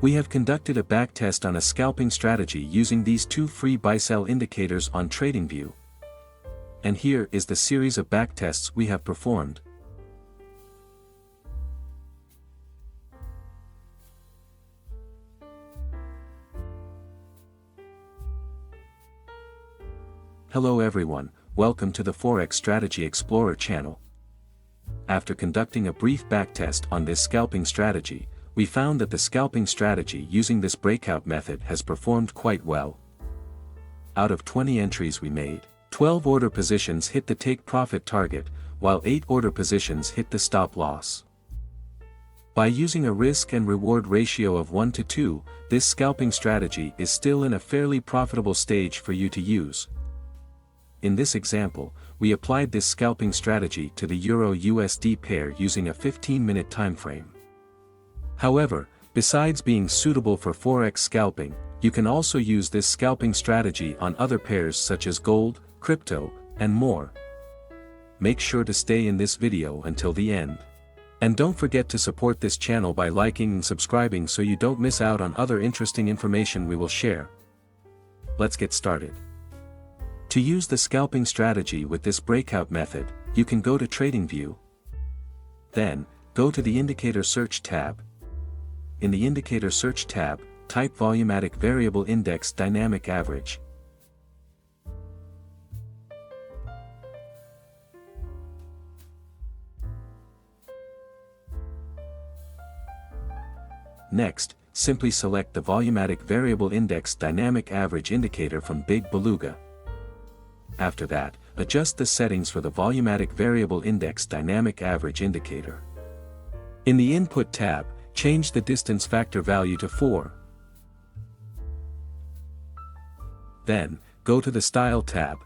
We have conducted a backtest on a scalping strategy using these two free buy-sell indicators on Tradingview. And here is the series of backtests we have performed. Hello everyone, welcome to the Forex Strategy Explorer channel. After conducting a brief backtest on this scalping strategy, we found that the scalping strategy using this breakout method has performed quite well. Out of 20 entries we made, 12 order positions hit the take profit target, while 8 order positions hit the stop loss. By using a risk and reward ratio of 1 to 2, this scalping strategy is still in a fairly profitable stage for you to use. In this example, we applied this scalping strategy to the Euro-USD pair using a 15-minute time frame. However, besides being suitable for Forex scalping, you can also use this scalping strategy on other pairs such as gold, crypto, and more. Make sure to stay in this video until the end. And don't forget to support this channel by liking and subscribing so you don't miss out on other interesting information we will share. Let's get started. To use the scalping strategy with this breakout method, you can go to Tradingview. Then, go to the Indicator Search tab. In the Indicator Search tab, type Volumatic Variable Index Dynamic Average. Next, simply select the Volumatic Variable Index Dynamic Average indicator from Big Beluga. After that, adjust the settings for the Volumatic Variable Index Dynamic Average indicator. In the Input tab, change the distance factor value to 4. Then, go to the Style tab.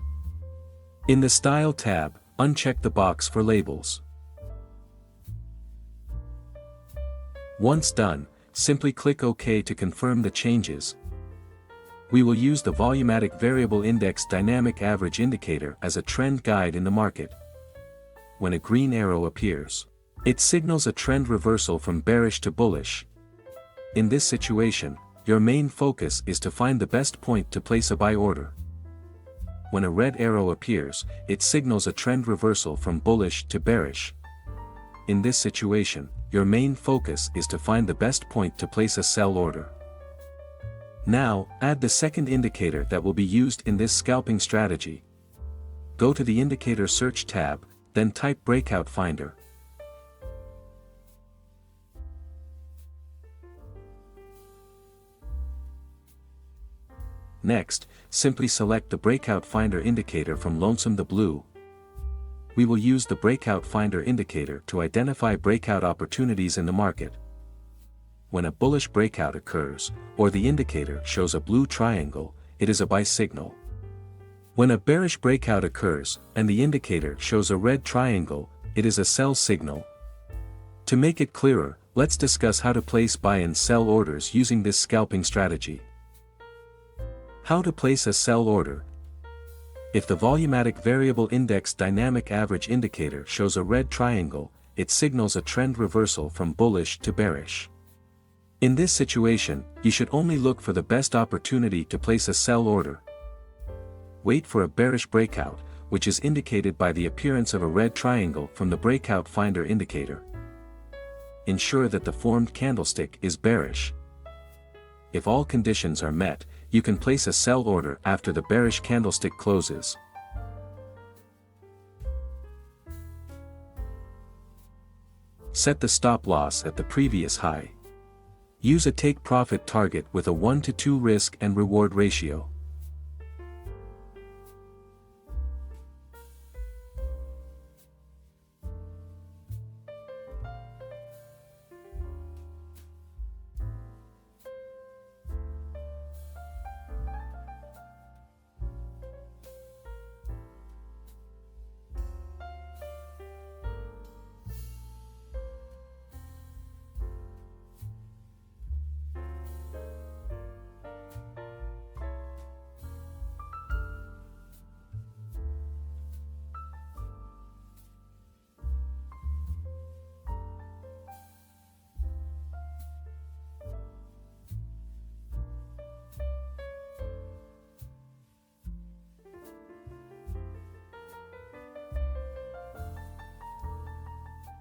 In the Style tab, uncheck the box for labels. Once done, simply click OK to confirm the changes. We will use the Volumatic Variable Index Dynamic Average indicator as a trend guide in the market. When a green arrow appears, it signals a trend reversal from bearish to bullish. In this situation, your main focus is to find the best point to place a buy order. When a red arrow appears, it signals a trend reversal from bullish to bearish. In this situation, your main focus is to find the best point to place a sell order. Now, add the second indicator that will be used in this scalping strategy. Go to the Indicator Search tab, then type Breakout Finder. Next, simply select the Breakout Finder indicator from lonesometheblue. We will use the Breakout Finder indicator to identify breakout opportunities in the market. When a bullish breakout occurs, or the indicator shows a blue triangle, it is a buy signal. When a bearish breakout occurs, and the indicator shows a red triangle, it is a sell signal. To make it clearer, let's discuss how to place buy and sell orders using this scalping strategy. How to place a sell order. If the Volumatic Variable Index Dynamic Average indicator shows a red triangle, it signals a trend reversal from bullish to bearish. In this situation, you should only look for the best opportunity to place a sell order. Wait for a bearish breakout, which is indicated by the appearance of a red triangle from the Breakout Finder indicator. Ensure that the formed candlestick is bearish. If all conditions are met, you can place a sell order after the bearish candlestick closes. Set the stop loss at the previous high. Use a take profit target with a 1 to 2 risk and reward ratio.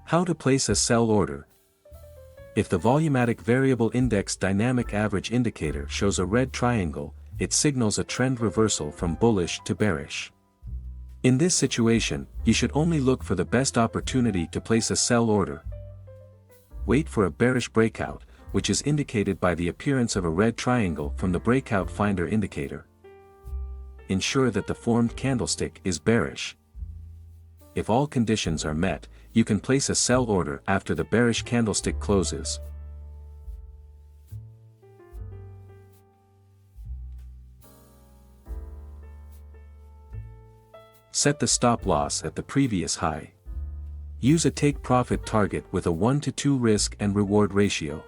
How to place a sell order. If the Volumatic Variable Index Dynamic Average Indicator shows a red triangle, it signals a trend reversal from bullish to bearish. In this situation, you should only look for the best opportunity to place a sell order. Wait for a bearish breakout, which is indicated by the appearance of a red triangle from the breakout finder indicator. Ensure that the formed candlestick is bearish. If all conditions are met, you can place a sell order after the bearish candlestick closes. Set the stop loss at the previous high. Use a take-profit target with a 1-to-2 risk and reward ratio.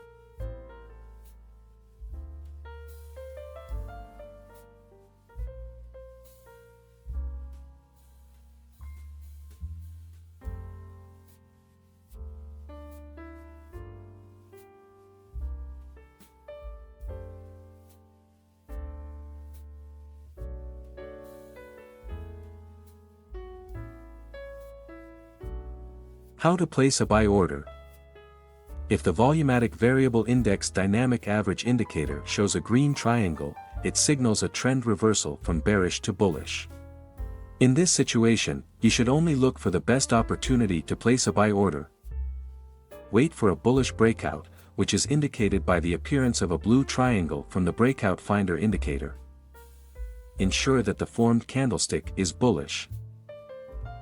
How to place a buy order. If the Volumatic Variable Index Dynamic Average Indicator shows a green triangle, it signals a trend reversal from bearish to bullish. In this situation, you should only look for the best opportunity to place a buy order. Wait for a bullish breakout, which is indicated by the appearance of a blue triangle from the breakout finder indicator. Ensure that the formed candlestick is bullish.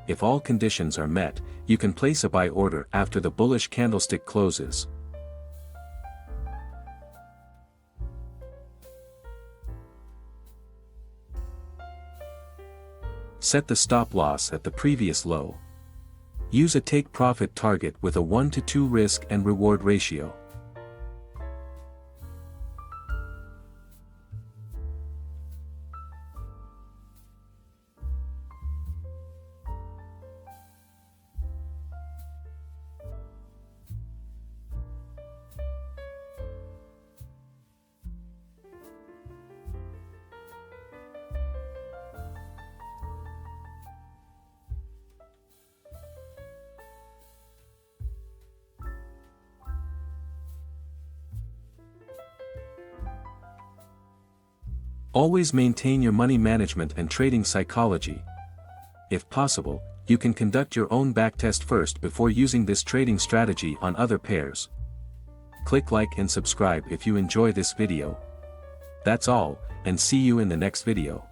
If all conditions are met, you can place a buy order after the bullish candlestick closes. Set the stop loss at the previous low. Use a take-profit target with a 1-to-2 risk and reward ratio. Always maintain your money management and trading psychology. If possible, you can conduct your own backtest first before using this trading strategy on other pairs. Click like and subscribe if you enjoy this video. That's all, and see you in the next video.